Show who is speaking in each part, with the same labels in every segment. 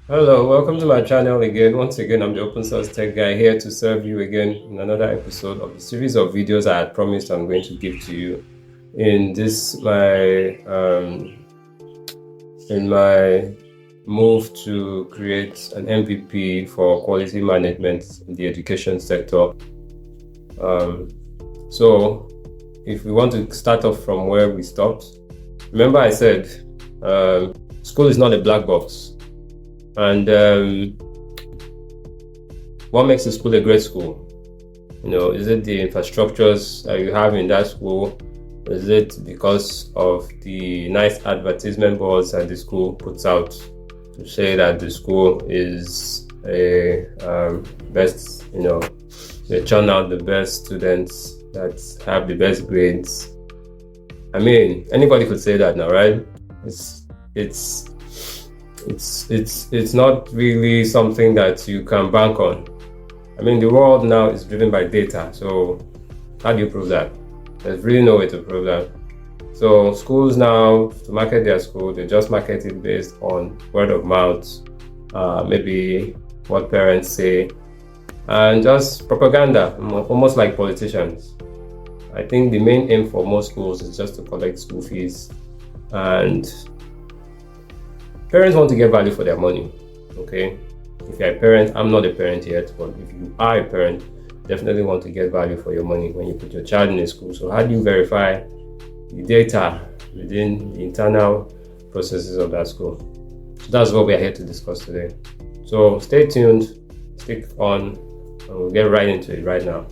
Speaker 1: Hello, welcome to my channel again. Once again, I'm the open source tech guy here to serve you again in another episode of the series of videos I had promised I'm going to give to you in this my move to create an MVP for quality management in the education sector. Um, so, if we want to start off from where we stopped, remember I said school is not a black box. And what makes a school a great school? Is it the infrastructures that you have in that school? Is it because of the nice advertisement boards that the school puts out to say that the school is a best, they churn out the best students that have the best grades? I mean, anybody could say that now, right? It's not really something that you can bank on. I mean, the world now is driven by data. So how do you prove that? There's really no way to prove that. So schools now, to market their school, they just market it based on word of mouth, maybe what parents say, and just propaganda, almost like politicians. I think the main aim for most schools is just to collect school fees, and parents want to get value for their money. Okay, if you're a parent, I'm not a parent yet, but if you are a parent, definitely want to get value for your money when you put your child in a school. So how do you verify the data within the internal processes of that school? So that's what we're here to discuss today. So stay tuned, stick on, and we'll get right into it right now.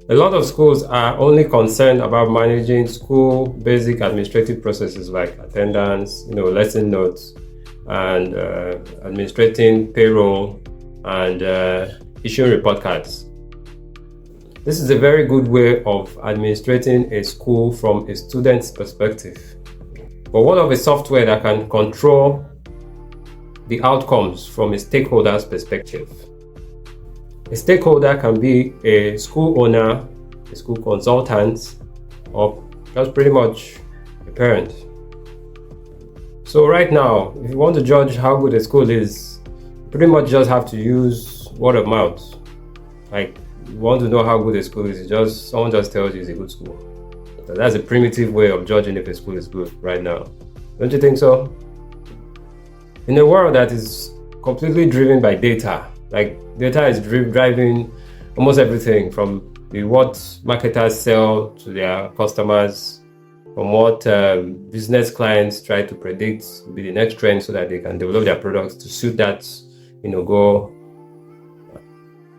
Speaker 1: A lot of schools are only concerned about managing school basic administrative processes like attendance, lesson notes, and administrating payroll and issuing report cards. This is a very good way of administrating a school from a student's perspective. But what of a software that can control the outcomes from a stakeholder's perspective? A stakeholder can be a school owner, a school consultant, or just pretty much a parent. So right now, if you want to judge how good a school is, you pretty much just have to use word of mouth. Like, you want to know how good a school is, someone just tells you it's a good school. So that's a primitive way of judging if a school is good right now. Don't you think so? In a world that is completely driven by data, like data is driving almost everything from what marketers sell to their customers, from what business clients try to predict will be the next trend so that they can develop their products to suit that goal.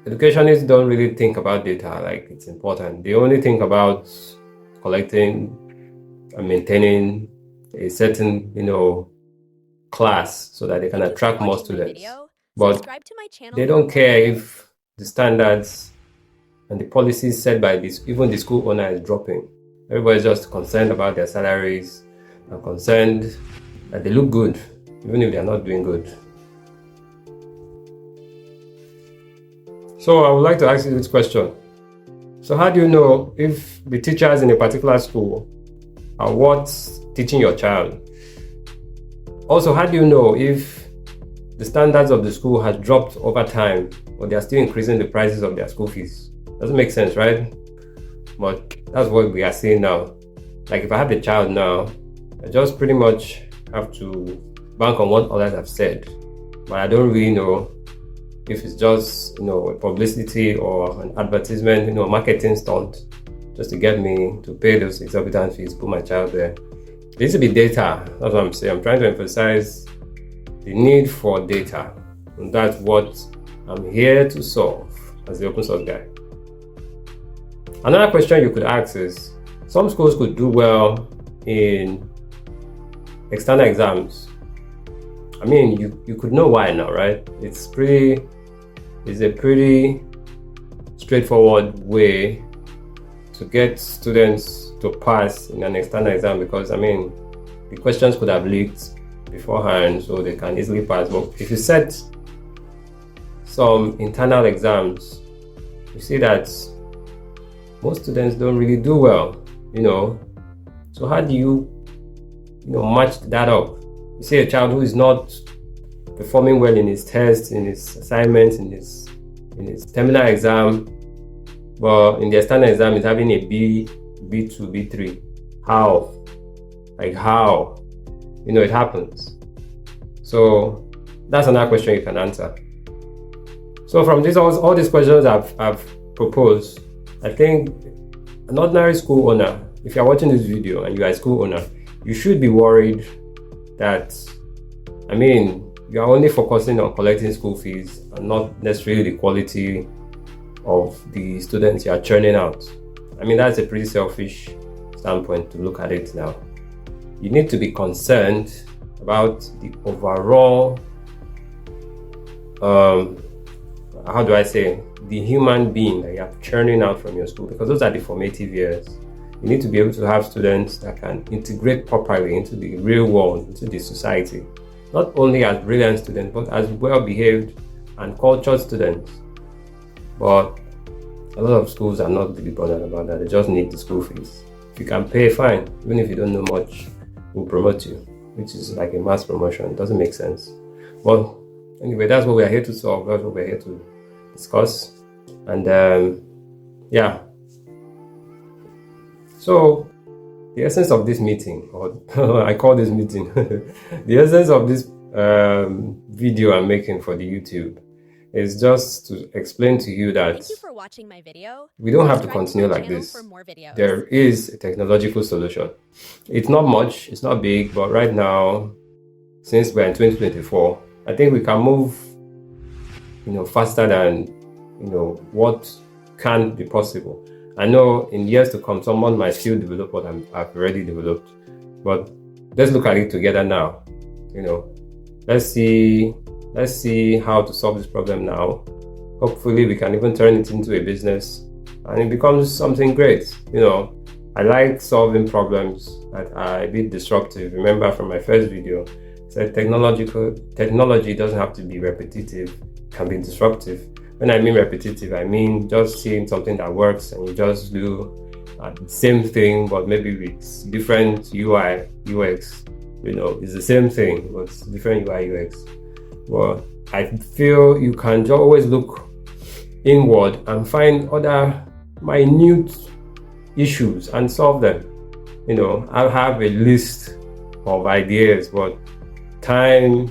Speaker 1: Educationists don't really think about data like it's important. They only think about collecting and maintaining a certain class so that they can attract more students. But they don't care if the standards and the policies set by even the school owner is dropping. Everybody's just concerned about their salaries and concerned that they look good, even if they're not doing good. So I would like to ask you this question. So how do you know if the teachers in a particular school are worth teaching your child? Also, how do you know if the standards of the school has dropped over time, or they are still increasing the prices of their school fees? Doesn't make sense, right? But that's what we are seeing now. Like, if I have a child now, I just pretty much have to bank on what others have said, but I don't really know if it's just a publicity or an advertisement, a marketing stunt, just to get me to pay those exorbitant fees, put my child there. There needs to be data. That's what I'm saying. I'm trying to emphasize the need for data, and that's what I'm here to solve as the open source guy. Another question you could ask is, some schools could do well in external exams. I mean, you could know why now, right? It's a pretty straightforward way to get students to pass in an external exam, because the questions could have leaked beforehand, so they can easily pass. But if you set some internal exams, you see that most students don't really do well, So how do you, match that up? You see a child who is not performing well in his tests, in his assignments, in his terminal exam, but in the external exam he's having a B, B2, B3. How? Like how? It happens. So that's another question you can answer. So from this, all these questions I've proposed, I think an ordinary school owner, if you're watching this video and you are a school owner, you should be worried that, you are only focusing on collecting school fees and not necessarily the quality of the students you are churning out. That's a pretty selfish standpoint to look at it now. You need to be concerned about the overall, the human being that you are churning out from your school, because those are the formative years. You need to be able to have students that can integrate properly into the real world, into the society, not only as brilliant students, but as well-behaved and cultured students. But a lot of schools are not really bothered about that. They just need the school fees. If you can pay, fine. Even if you don't know much, we'll promote you, which is like a mass promotion. It doesn't make sense. But anyway, that's what we're here to solve. That's what we're here to discuss. And so the essence of this meeting, or I call this meeting, the essence of this video I'm making for the YouTube is just to explain to you that
Speaker 2: Thank you for watching my video.
Speaker 1: We don't have to continue like this. There is a technological solution. It's not much, it's not big, but right now, since we're in 2024, I think we can move faster than what can be possible. I know in years to come, someone might still develop what I've already developed, but let's look at it together now. Let's see how to solve this problem now. Hopefully we can even turn it into a business and it becomes something great. I like solving problems that are a bit disruptive. Remember from my first video, I said technology doesn't have to be repetitive, it can be disruptive. When I mean repetitive, I mean just seeing something that works and you just do the same thing, but maybe with different UI, UX. It's the same thing, but it's different UI, UX. Well, I feel you can always look inward and find other minute issues and solve them. I have a list of ideas, but time,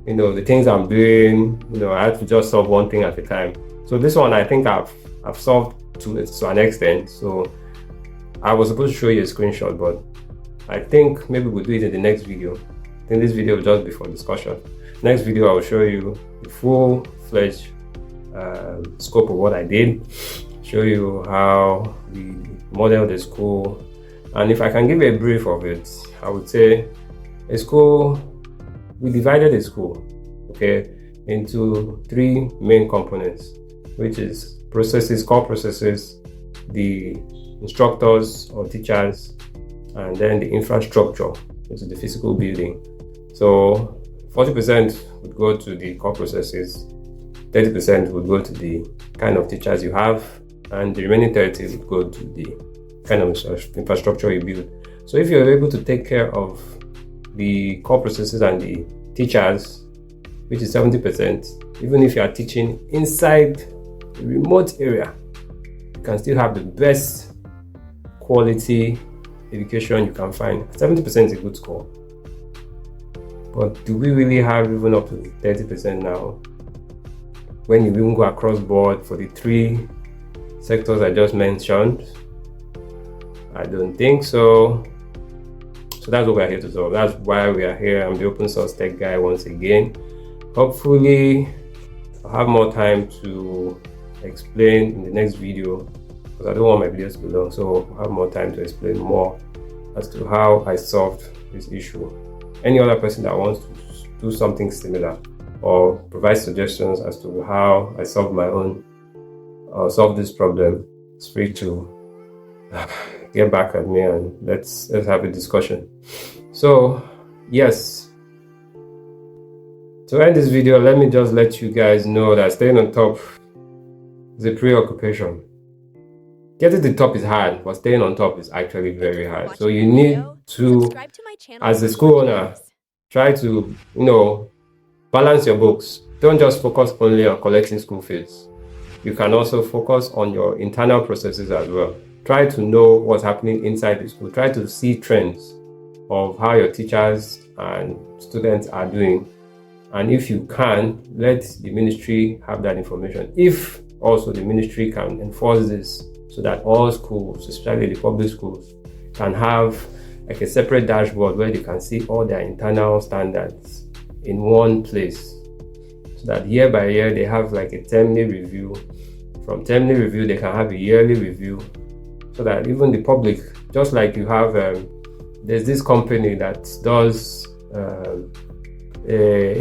Speaker 1: the things I'm doing, I have to just solve one thing at a time. So this one, I think I've solved to an extent. So I was supposed to show you a screenshot, but I think maybe we'll do it in the next video. I think this video will just be for discussion. Next video, I will show you the full-fledged scope of what I did, show you how we modeled the school, and if I can give a brief of it, I would say we divided the school, into three main components, which is processes, core processes, the instructors or teachers, and then the infrastructure, which is the physical building. So 40% would go to the core processes, 30% would go to the kind of teachers you have, and the remaining 30 would go to the kind of infrastructure you build. So if you're able to take care of the core processes and the teachers, which is 70%, even if you are teaching inside a remote area, you can still have the best quality education you can find. 70% is a good score. But do we really have even up to 30% now? When you even go across board for the three sectors I just mentioned? I don't think so. So that's what we're here to solve. That's why we are here. I'm the open source tech guy once again. Hopefully, I'll have more time to explain in the next video, because I don't want my videos to be long. So I'll have more time to explain more as to how I solved this issue. Any other person that wants to do something similar or provide suggestions as to how I solve my own solve this problem, is free to get back at me and let's have a discussion. So yes, to end this video, let me just let you guys know that staying on top is a preoccupation. Getting to the top is hard, but staying on top is actually very hard. So you need to, as a school owner, try to, balance your books. Don't just focus only on collecting school fees. You can also focus on your internal processes as well. Try to know what's happening inside the school. Try to see trends of how your teachers and students are doing. And if you can, let the ministry have that information. If also the ministry can enforce this so that all schools, especially the public schools, can have like a separate dashboard where they can see all their internal standards in one place. So that year by year they have like a termly review. From termly review, they can have a yearly review. So that even the public, just like you have, there's this company that does an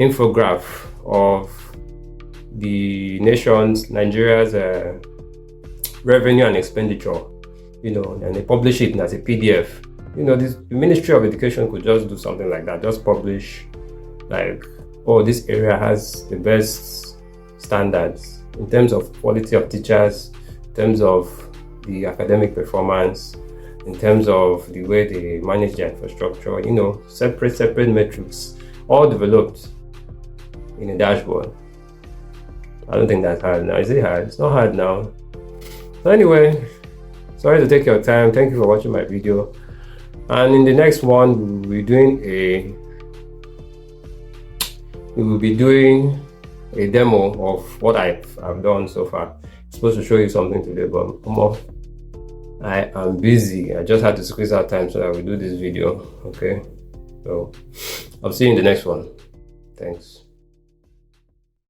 Speaker 1: infograph of the Nigeria's revenue and expenditure, and they publish it as a PDF. The Ministry of Education could just do something like that, just publish like, oh, this area has the best standards in terms of quality of teachers, in terms of the academic performance, in terms of the way they manage their infrastructure, separate metrics, all developed in a dashboard. I don't think that's hard now. Is it hard? It's not hard now. So anyway, sorry to take your time. Thank you for watching my video. And in the next one, we will be doing a demo of what I've done so far. I'm supposed to show you something today, but I am busy. I just had to squeeze out time so that we do this video. Okay, so I'll see you in the next one. Thanks.